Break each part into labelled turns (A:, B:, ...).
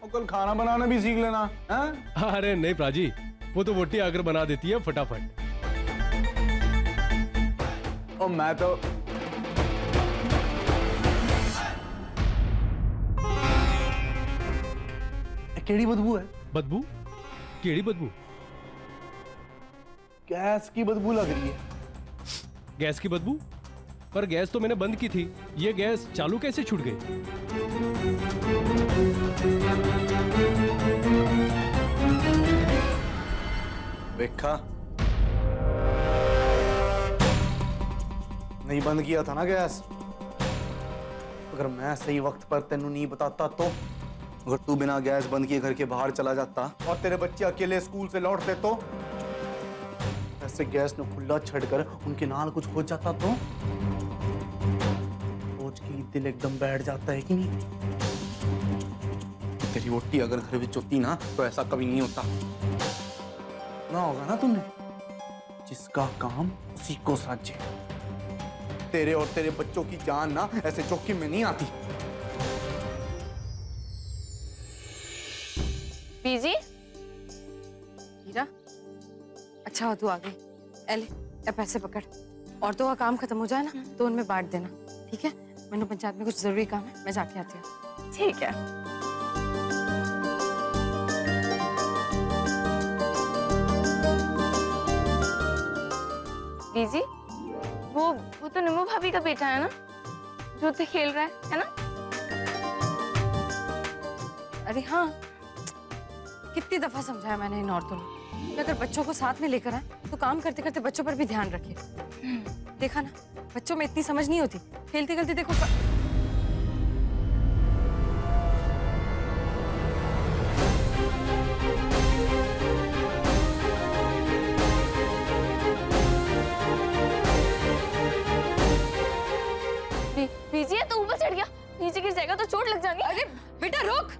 A: कल खाना बनाना भी सीख लेना है।
B: अरे नहीं प्राजी, वो तो वोटी आकर बना देती है फटाफट।
A: और मैं तो केड़ी बदबू है।
B: बदबू? केड़ी बदबू?
A: गैस की बदबू लग रही है।
B: गैस की बदबू? पर गैस तो मैंने बंद की थी, ये गैस चालू कैसे छूट गई?
A: देखा, नहीं बंद किया था ना गैस। अगर मैं सही वक्त पर तेनू नहीं बताता तो, अगर तू बिना गैस बंद किए घर के बाहर चला जाता और तेरे बच्चे अकेले स्कूल से लौटते तो, ऐसे गैस ने खुला छड़कर उनके नाल कुछ हो जाता तो, सोच के दिल एकदम बैठ जाता है कि नहीं। तेरी वोटी अगर घर में होती ना तो ऐसा कभी नहीं होता ना। होगा ना तुमने, जिसका काम उसी को साझे। तेरे और तेरे बच्चों की जान ना ऐसे जोखिम में नहीं आती।
C: बीजी, हीरा, अच्छा हो तू आ गई। एले, ए पैसे पकड़। औरतों का काम खत्म हो जाए ना तो उनमें बांट देना, ठीक है? मैंने पंचायत में कुछ जरूरी काम है, मैं जाके आती हूँ।
D: ठीक है।
C: बीजी, वो तो निम्मू भाभी का बेटा है ना, जो तो खेल रहा है ना? अरे हाँ, कितनी दफा समझाया मैंने इन औरतों ने कि अगर बच्चों को साथ में लेकर आए तो काम करते करते बच्चों पर भी ध्यान रखे। देखा ना, बच्चों में इतनी समझ नहीं होती, खेलते खेलते देखो। बीजी है तो ऊपर चढ़ गया, नीचे गिर जाएगा तो चोट लग जाएगी। अरे बेटा रुक।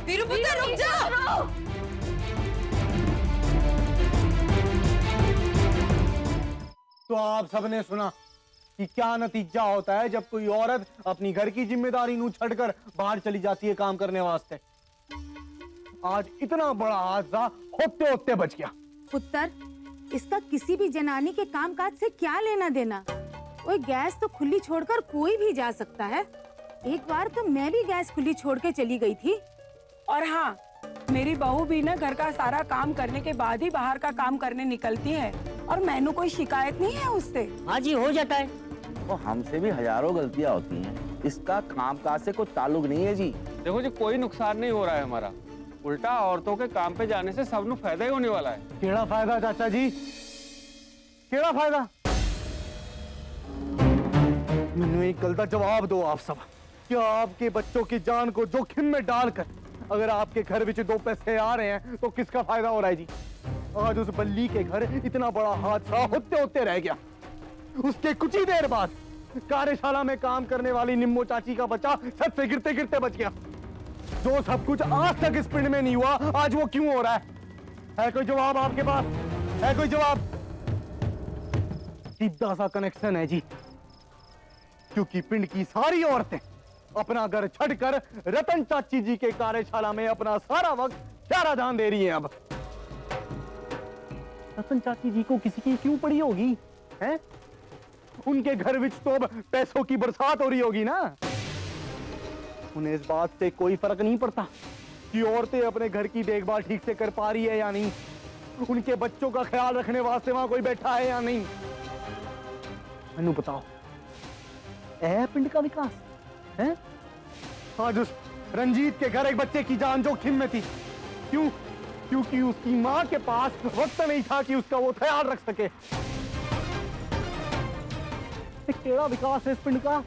C: वीरू पुत्र रुक जा।
A: तो आप सबने सुना कि क्या नतीजा होता है जब कोई औरत अपनी घर की जिम्मेदारी नू छड़कर बाहर चली जाती है काम करने वास्ते। आज इतना बड़ा हादसा होते होते बच गया।
E: पुत्र, इसका किसी भी जनानी के कामकाज से क्या लेना देना? वो गैस तो खुली छोड़कर कोई भी जा सकता है। एक बार तो मैं भी गैस खुली छोड़ के चली गई थी।
D: और हाँ, मेरी बहू भी ना घर का सारा काम करने के बाद ही बाहर का काम करने निकलती है, और मैनू कोई शिकायत नहीं है उससे।
F: हाँ जी, हो जाता है।
G: तो हमसे भी हजारों गलतियां होती हैं, इसका कामकाज से कोई ताल्लुक नहीं है जी।
H: देखो जी, कोई नुकसान नहीं हो रहा है हमारा, उल्टा औरतों के काम पे जाने से सबनु फायदा ही होने वाला है।
A: केड़ा फायदा चाचा जी, केड़ा फायदा? मैंने एक गलत जवाब दो आप सब। क्या आपके बच्चों की जान को जोखिम में डालकर अगर आपके घर में 2 पैसे आ रहे हैं तो किसका फायदा हो रहा है जी? आज उस बल्ली के घर इतना बड़ा हादसा होते होते रह गया। उसके कुछ ही देर बाद कार्यशाला में काम करने वाली निम्मो चाची का बच्चा छत से गिरते गिरते बच गया। जो सब कुछ आज तक इस पिंड में नहीं हुआ, आज वो क्यों हो रहा है? है कोई जवाब आपके पास? है कोई जवाब? सीधा सा कनेक्शन है जी, क्योंकि पिंड की सारी औरतें अपना घर छोड़कर रतन चाची जी के कार्यशाला में अपना सारा वक्त सारा ध्यान दे रही हैं। अब रतन चाची जी को किसी की क्यों पड़ी होगी? हैं? उनके घर विच तो अब पैसों की बरसात हो रही होगी ना। उन्हें इस बात से कोई फर्क नहीं पड़ता कि औरतें अपने घर की देखभाल ठीक से कर पा रही है या नहीं, उनके बच्चों का ख्याल रखने वास्ते वहां कोई बैठा है या नहीं। मैनू बताओ, है पिंड का विकास है? आज उस रंजीत के घर एक बच्चे की जान जोखिम में थी। क्यों? क्योंकि उसकी मां के पास वक्त नहीं था कि उसका वो ख्याल रख सके। केड़ा विकास है इस पिंड का?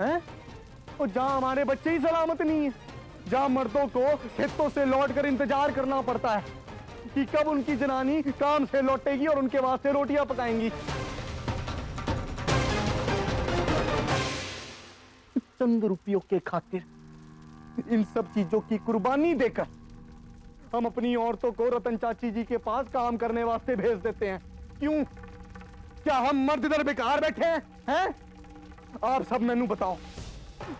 A: है? और जहां हमारे बच्चे ही सलामत नहीं है, जहां मर्दों को खेतों से लौटकर इंतजार करना पड़ता है कि कब उनकी जनानी काम से लौटेगी और उनके वास्ते रोटियां पकाएंगी। चंद रुपयों के खातिर इन सब चीजों की कुर्बानी देकर हम अपनी औरतों को रतन चाची जी के पास काम करने वास्ते भेज देते हैं। क्यों? क्या हम मर्द इधर बेकार बैठे हैं? आप सब मैनू बताओ,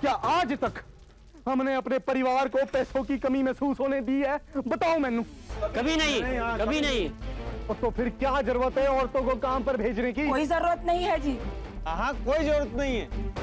A: क्या आज तक हमने अपने परिवार को पैसों की कमी महसूस होने दी है? बताओ मैनू।
F: कभी नहीं, कभी नहीं।
A: तो फिर क्या जरूरत है औरतों को काम पर भेजने की?
D: कोई जरूरत नहीं है जी।
H: हाँ कोई जरूरत नहीं है।